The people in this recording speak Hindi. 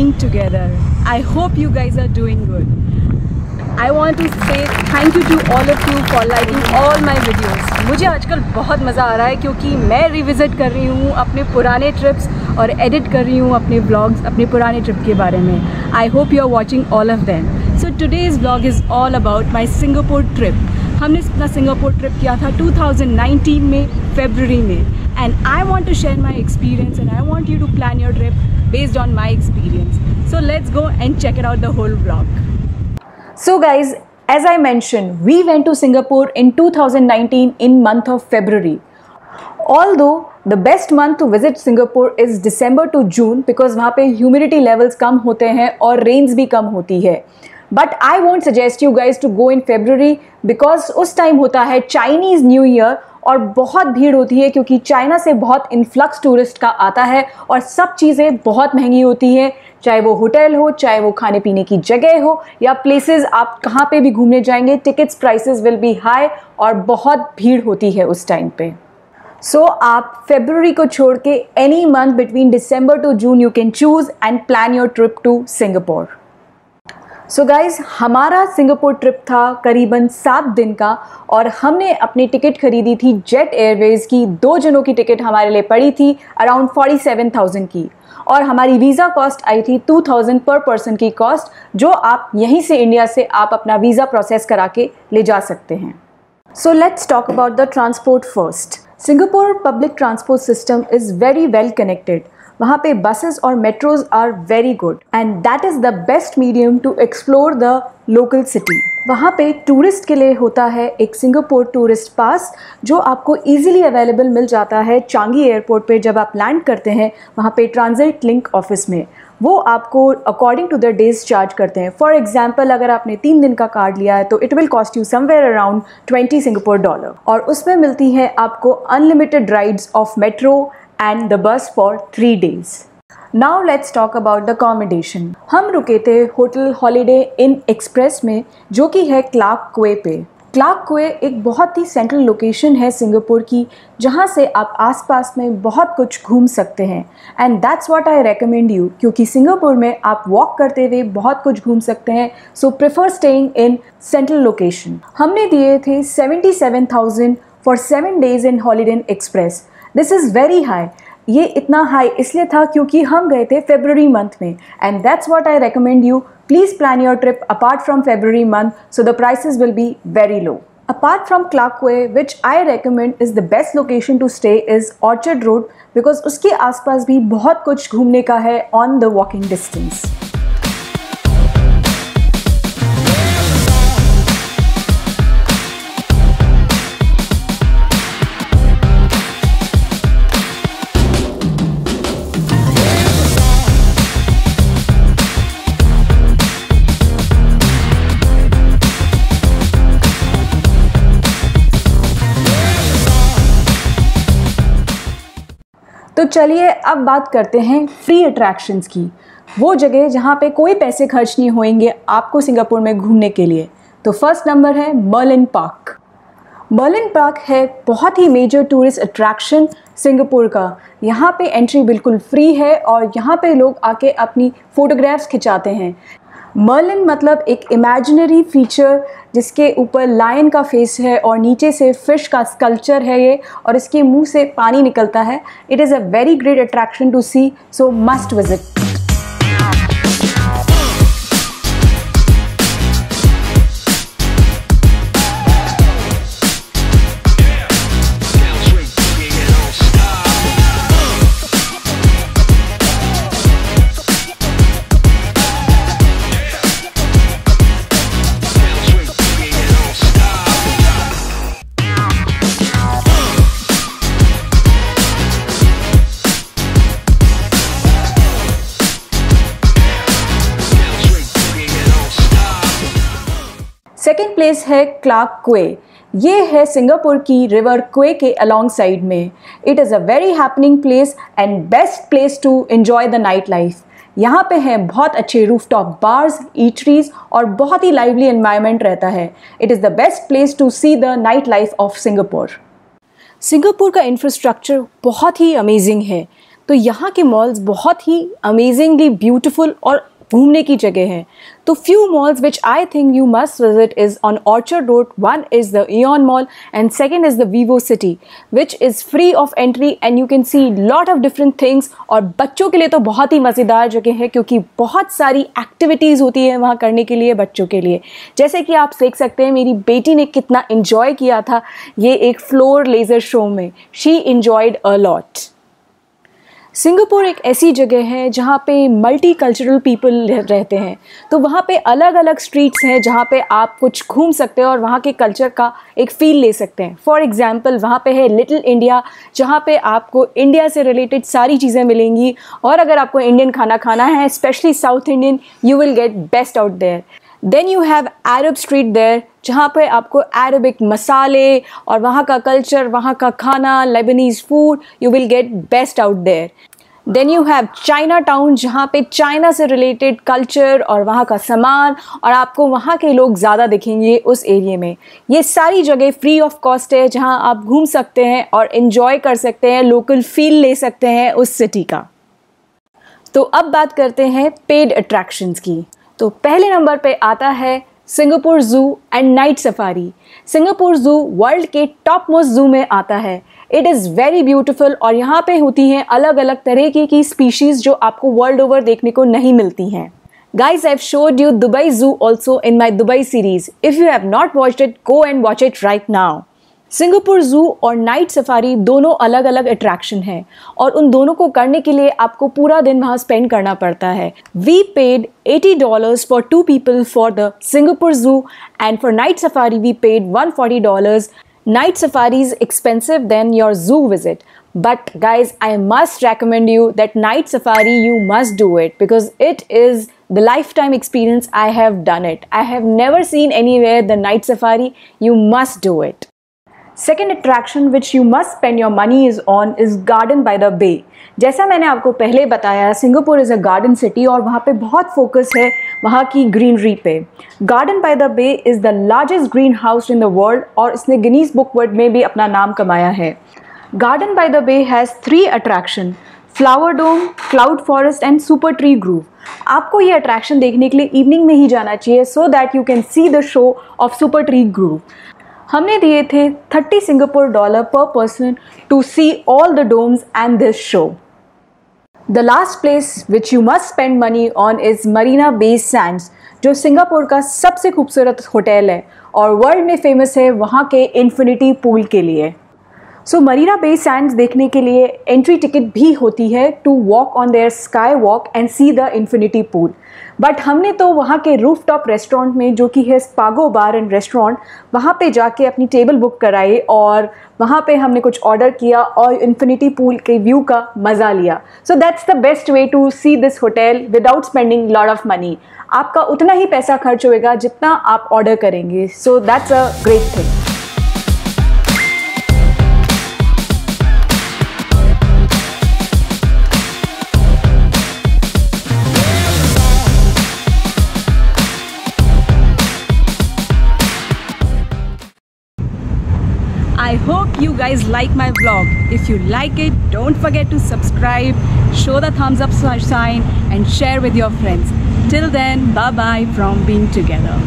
being together. I hope you guys are doing good. I want to say thank you to all of you for liking all my videos. मुझे आजकल बहुत मज़ा आ रहा है क्योंकि मैं रिविज़िट कर रही हूँ अपने पुराने ट्रिप्स और एडिट कर रही हूँ अपने व्लॉग्स अपने पुराने ट्रिप के बारे में. I hope you are watching all of them. So today's vlog is all about my Singapore trip. हमने अपना सिंगापुर ट्रिप किया था 2019 में फरवरी में. And I want to share my experience and I want you to plan your trip based on my experience. So let's go and check it out the whole vlog. So guys, as I mentioned, we went to Singapore in 2019 in month of February. Although the best month to visit Singapore is December to June because वहाँ पे humidity levels कम होते हैं और rains भी कम होती है. But I won't suggest you guys to go in February because उस टाइम होता है Chinese New Year और बहुत भीड़ होती है क्योंकि चाइना से बहुत इन्फ्लक्स टूरिस्ट का आता है और सब चीज़ें बहुत महंगी होती हैं, चाहे वो होटल हो, चाहे वो खाने पीने की जगह हो या प्लेसेस आप कहाँ पे भी घूमने जाएंगे, tickets prices will B high और बहुत भीड़ होती है उस टाइम पे. सो आप फरवरी को छोड़ के any month between December to June you can choose and plan your trip to Singapore. So guys, हमारा सिंगापुर ट्रिप था करीबन 7 दिन का और हमने अपनी टिकट खरीदी थी जेट एयरवेज़ की. 2 जनों की टिकट हमारे लिए पड़ी थी अराउंड 47,000 की और हमारी वीज़ा कॉस्ट आई थी 2,000 पर पर्सन की कॉस्ट, जो आप यहीं से इंडिया से आप अपना वीज़ा प्रोसेस करा के ले जा सकते हैं. So let's talk about the transport first. Singapore public transport system is very well connected. वहाँ पे बसेस और metros are very good and that is the best medium to explore the local city. वहाँ पे टूरिस्ट के लिए होता है एक सिंगापुर टूरिस्ट पास जो आपको इजीली अवेलेबल मिल जाता है चांगी एयरपोर्ट पे. जब आप लैंड करते हैं वहाँ पे ट्रांजिट लिंक ऑफिस में, वो आपको according to the days charge करते हैं. फॉर एग्जाम्पल, अगर आपने 3 दिन का कार्ड लिया है तो it will cost you somewhere around 20 Singapore dollar और उसमें मिलती है आपको unlimited rides of metro and the bus for 3 days. Now let's talk about the accommodation. हम रुके थे होटल हॉलीडे इन एक्सप्रेस में जो कि है क्लार्क क्वे पे. क्लार्क क्वे एक बहुत ही सेंट्रल लोकेशन है सिंगापुर की जहाँ से आप आसपास में बहुत कुछ घूम सकते हैं and that's what I recommend you, क्योंकि सिंगापुर में आप वॉक करते हुए बहुत कुछ घूम सकते हैं. So prefer staying in central location. हमने दिए थे 77,000 for 7 days in Holiday Inn Express. This is very high. ये इतना हाई इसलिए था क्योंकि हम गए थे फरवरी मंथ में and that's what I recommend you. Please plan your trip apart from February month so the prices will be very low. Apart from Clark way, which I recommend is the best location to stay is orchard road because उसके आसपास भी बहुत कुछ घूमने का है ऑन द वॉकिंग डिस्टेंस. तो चलिए अब बात करते हैं फ्री अट्रैक्शंस की, वो जगह जहाँ पे कोई पैसे खर्च नहीं होंगे आपको सिंगापुर में घूमने के लिए. तो फर्स्ट नंबर है मर्लिन पार्क. मर्लिन पार्क है बहुत ही मेजर टूरिस्ट अट्रैक्शन सिंगापुर का. यहाँ पे एंट्री बिल्कुल फ्री है और यहाँ पे लोग आके अपनी फ़ोटोग्राफ्स खिंचाते हैं. मर्लिन मतलब एक इमेजिनरी फीचर जिसके ऊपर लायन का फेस है और नीचे से फिश का स्कल्पचर है ये और इसके मुंह से पानी निकलता है. It is a very great attraction to see, so must visit. Second place है क्लार्क क्वे. ये है सिंगापुर की रिवर क्वे के अलॉन्ग साइड में. It is a very happening place and best place to enjoy the night life. यहाँ पे हैं बहुत अच्छे रूफटॉप बार्स, ईटरीज और बहुत ही लाइवली एनवायरनमेंट रहता है. It is the best place to see the night life of Singapore. Singapore का इंफ्रास्ट्रक्चर बहुत ही अमेजिंग है. तो यहाँ के मॉल्स बहुत ही अमेजिंगली ब्यूटीफुल और घूमने की जगह है। तो few malls which I think you must visit is on Orchard Road. One is the Aeon Mall and second is the Vivo City, which is free of entry and you can see lot of different things. और बच्चों के लिए तो बहुत ही मज़ेदार जगह है क्योंकि बहुत सारी एक्टिविटीज़ होती है वहाँ करने के लिए बच्चों के लिए। जैसे कि आप देख सकते हैं मेरी बेटी ने कितना इन्जॉय किया था ये एक फ्लोर लेज़र शो में। She enjoyed a lot. Singapore एक ऐसी जगह है जहाँ पे मल्टी कल्चरल पीपल रहते हैं, तो वहाँ पे अलग अलग स्ट्रीट्स हैं जहाँ पे आप कुछ घूम सकते हैं और वहाँ के कल्चर का एक फ़ील ले सकते हैं। फॉर एग्जांपल वहाँ पे है लिटिल इंडिया जहाँ पे आपको इंडिया से रिलेटेड सारी चीज़ें मिलेंगी और अगर आपको इंडियन खाना खाना है specially south Indian you will get best out there. Then you have Arab street there जहाँ पे आपको अरबिक मसाले और वहाँ का कल्चर, वहाँ का खाना, Lebanese food you will get best out there. Then you have China town जहाँ पे चाइना से रिलेटेड कल्चर और वहाँ का सामान और आपको वहाँ के लोग ज़्यादा दिखेंगे उस एरिया में। ये सारी जगह फ्री ऑफ कॉस्ट है जहाँ आप घूम सकते हैं और इन्जॉय कर सकते हैं, लोकल फील ले सकते हैं उस सिटी का। तो अब बात करते हैं पेड अट्रैक्शंस की। तो पहले नंबर पे आता है Singapore zoo and night safari. Singapore zoo world के टॉप मोस्ट ज़ू में आता है। इट इज़ वेरी ब्यूटीफुल और यहाँ पे होती हैं अलग अलग तरह की स्पीशीज़ जो आपको वर्ल्ड ओवर देखने को नहीं मिलती हैं। Guys, I've showed you Dubai Zoo also in my Dubai series. If you have not watched it, go and watch it right now. Singapore zoo और नाइट सफारी दोनों अलग अलग अट्रैक्शन हैं और उन दोनों को करने के लिए आपको पूरा दिन वहाँ स्पेंड करना पड़ता है। We paid $80 for 2 people for the Singapore Zoo and for night safari we paid $140. Night safari is expensive than your zoo visit. But guys, I must recommend you that night safari you must do it because it is the lifetime experience. I have done it. I have never seen anywhere the night safari. You must do it. Second attraction which you must spend your money is on is Garden by the Bay. जैसा मैंने आपको पहले बताया Singapore is a garden city और वहाँ पे बहुत फोकस है वहाँ की ग्रीनरी पे। Garden by the bay is the largest green house in the world और इसने गिनीज बुक वर्ल्ड में भी अपना नाम कमाया है। Garden by the bay has 3 attraction, flower dome, cloud forest and super tree grove. आपको ये अट्रैक्शन देखने के लिए इवनिंग में ही जाना चाहिए so that you can see the show of super tree grove. हमने दिए थे $30 Singapore per person to see all the domes and this show. The last place which you must spend money on is Marina Bay Sands जो सिंगापुर का सबसे खूबसूरत होटल है और वर्ल्ड में फेमस है वहाँ के इन्फिनिटी पूल के लिए। सो मरीना बे सैंड्स देखने के लिए एंट्री टिकट भी होती है to walk on there sky walk and see the infinity pool. But हमने तो वहाँ के रूफटॉप रेस्टोरेंट में जो कि है स्पागो बार एंड रेस्टोरेंट वहाँ पे जाके अपनी टेबल बुक कराई और वहाँ पे हमने कुछ ऑर्डर किया और इन्फिनिटी पूल के व्यू का मज़ा लिया। So that's the best way to see this hotel without spending lot of money. आपका उतना ही पैसा खर्च होएगा जितना आप ऑर्डर करेंगे। So that's a great thing. I hope you guys like my vlog. If you like it, don't forget to subscribe, show the thumbs up sign and share with your friends. Till then, bye bye from Being Together.